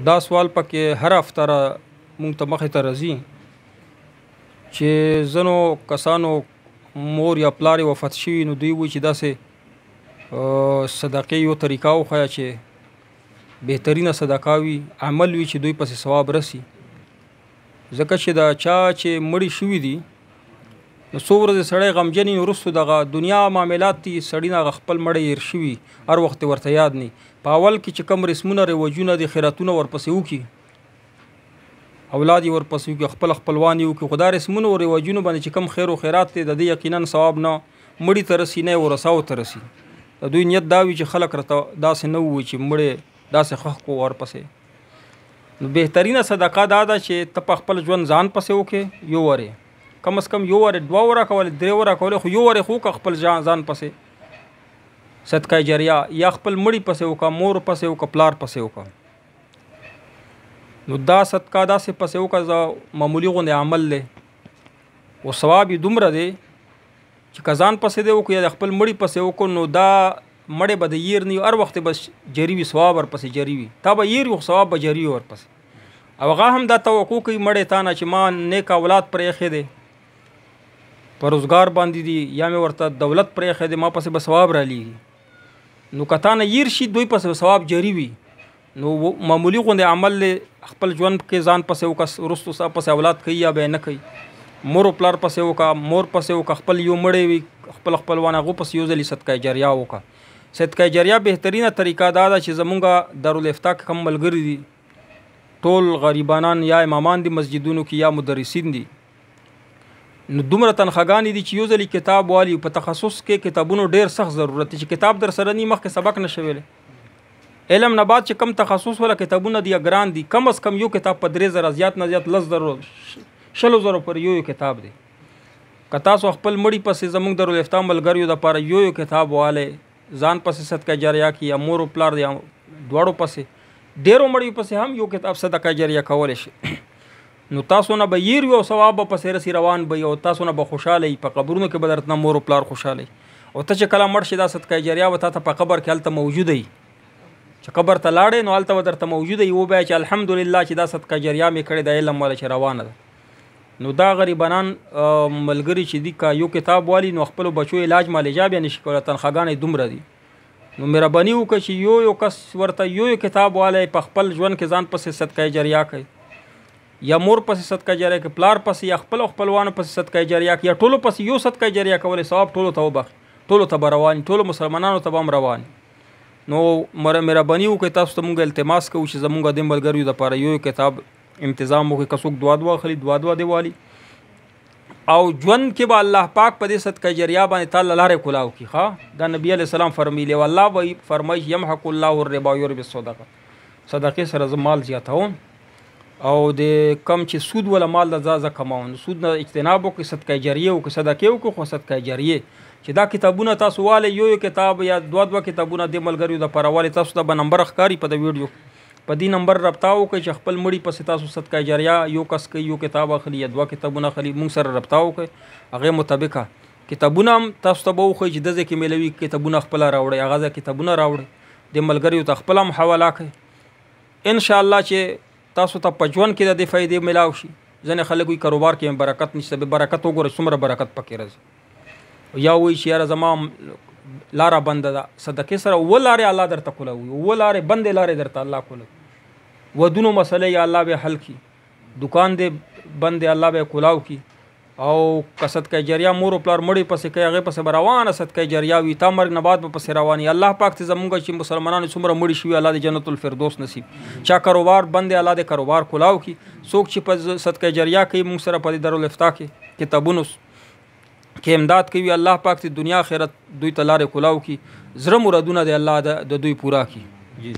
دا سوال پکې هر هفته را مونږ ته مخې ته راځي چې ځینو کسانو مور یا پلار یې وفات شوي نو دوی وایي چې داسې صدقې یو طریقه وښیه چې بهترینه صدقه وي عمل وي چې دوی پسې ثواب رسي ځکه چې دا چا چې مړي شوي دي نو څو ورځې سړی غمجن وي وروستو دغه دنیا معاملات دي سړي نه هغه خپل مړی هېر شوي هر وخت ورته یاد نه په اول کې چې کوم رسمونه رواجونه دي خیراتونه ورپسې وکړي اولاد یې ورپسې وکړي خپل خپلوان یې وکړي خو دا رسمونه او رواجونو باندې چې کوم خیر و خیرات دی د دې یقینا ثواب نه مړي ته رسي نه ورساو ته رسي د دوی نیت دا وي چې خلک راته داسې نه ووایي چې مړی داسې ښخ کو ورپسې نو بهترینه صدقه دا ده چې ته په خپل ژوند ځان پسې وکړې یو ورې کم از کم یو ورې دوه وره کولې درې وره کولې خو یو ورې خو وکړه خپل ځان پسې صدقه جاریه یا خپل مړي پسې وکړه مور پسې وکړه پلار پسې وکړه نو دا صدقه داسې پسې وکړه معمولي غوندې عمل دی او ثواب یې دومره دی چې که ځان پسې دی وکړو یا د خپل مړي پسې وکړو نو دا مړی به د یېر نه وي هر وخت بس جري وي ثواب ورپسې جري وي تا به یېر وي خو ثواب به جري وي ورپسې او هغه هم دا توقع کوي مړی تا نه چې ما نیک اولاد پرې ایښی دی په روزګار باندې دي یا مې ورته دولت پرې ایښی دی ما پسې به ثواب رالیږي نو که تا نه یېر شي دوی پسې ثواب جري وي نو معمولي غوندې عمل خپل ژوند کې ځان پسې وکړه وروستو ستا پسې اولاد کوي یا به یې نه کوي مور و پلار پسې وکړه مور پسې وکړه خپل یو مړی وي خپل خپلوان هغو پسې یو ځلې صدقه جاریه وکړه صدقه جاریه بهترینه طریقه دا ده چې زمونږ دارالافتا کې کوم ملګري دي ټول غریبانان یا امامان دي مسجدونو کې یا مدرسین دي نو دومره تنخواګانې دي چې یو ځلې کتاب والي په تخصص کې کتابونو ډېر سخت ضرورت دی چې کتاب در سره نه مخکې سبق نه شویلی علم نه بعد چې کم تخصص والا کتابونه دي ګران دي کم از کم یو کتاب په 3000 زیات نه زیات 10,000 پر یو کتاب دی که تاسو خپل مړي پسې زموږ دارالافتا ملګریو دپاره یو کتاب والی ځان پسې صدقه جاریه کړي یا مور و پلار دی دواړو پسې ډېرو مړیو پسې هم یو کتاب صدقه جاریه کولی شي نو تاسو نه به یېر وي او ثواب به پسې رسي روان به او تاسو نه به خوشحاله وي په قبرونو کې به درته مور و پلار خوشحاله وي او ته چې کله مړ شي دا صدقه جاریه به تا ته په قبر کې هلته موجوده وي چې قبر ته لاړې نو هلته به درته موجوده وي وبایه چې الحمدلله چې دا صدقه جاریه مې کړې د علم والا چې روانه ده نو دا غریبانان ملګري چې دي که یو کتاب والي نو خپلو بچو علاج معالجه بیا نشي کولی تنخواګانې دومره دي نو مهرباني وکړه چې یو کس ورته یو کتاب والی په خپل ژوند کې ځان پسې صدقه جاریه کوي یا مور پسې صدقه جاریه کوي پلار پسې یا خپل خپلوانو پسې صدقه جاریه کوي یا ټولو پسې یو صدقه جاریه کولی ثواب ټولو ته وبخي ټولو ته به روان ټولو مسلمانانو ته به هم روان نو مهرباني وکړئ تاسو ته مونږ التماس کوو چې زمونږ د ملګریو دپاره یو کتاب انتظام وکړي که څوک دوه اخلي دوه دې والي او ژوند کې به الله پاک په دې صدقه جاریه باندې تا له لارې کولاو کړي ښه دا نبي علیه السلام فرمیلی و الله به فرمایي یمحق الله الربا ویربي الصدقه صدقې سره زه مال زیاتوم او د کم چې سود ولا مال د ځا کماون سود نه اجتناب وکړي صدقه جاریه وکړي صدقې وکړو خو صدقه جاریه چې دا کتابونه تاسو والی یو کتاب یا دوه کتابونه د ملګریو دپاره والی تاسو ته به نمبر ښکاري په د ویډیو په دې نمبر رابطه وکړئ چې خپل مړي پسې تاسو صدقه جاریه یو کس کوي یو کتاب اخلي یا دوه کتابونه اخلي مونږ سره رابطه وکړئ هغې مطابقه کتابونه هم تاسو ته به وښایي چې د ځای کې میلوي کتابونه خپله راوړئ هغه ځای کتابونه راوړئ د ملګریو ته خپله هم حواله کړئ انشاءالله چې تاسو ته په ژوند کې د دې فایدې میلاو شي ځینې خلک وایي کاروبار کې برکت نشته به برکت وګورئ څومره برکت پکې راځي یا وایي چې یاره زما لاره بنده ده صدقې سره اووه لارې الله درته کولاوي اووه لارې بندې لارې درته الله کولاوي ودونو مسلې یا الله به حل کړي دکان دې بند دی الله به یې کولاو کړي او که صدقه جاریه مور و پلار مړي پسې کوي هغې پسې به روانه صدقه جاریه وي تا مرګ نه بعد به پسې رواني الله پاک ته زمونږ چې مسلمانانو څومره مړي شوي الله د جنت الفردوس نصیب چا کاروبار بند دی الله د کاروبار کولاو کړي څوک چې په صدقه جاریه کوي مونږ سره په دې دارالافتا کې کتابونو کې امداد کوي الله پاک ته دنیا آخرت دوی ته لارې کولاو کړي زړه مرادونه دی الله د دوی پوره کړي جی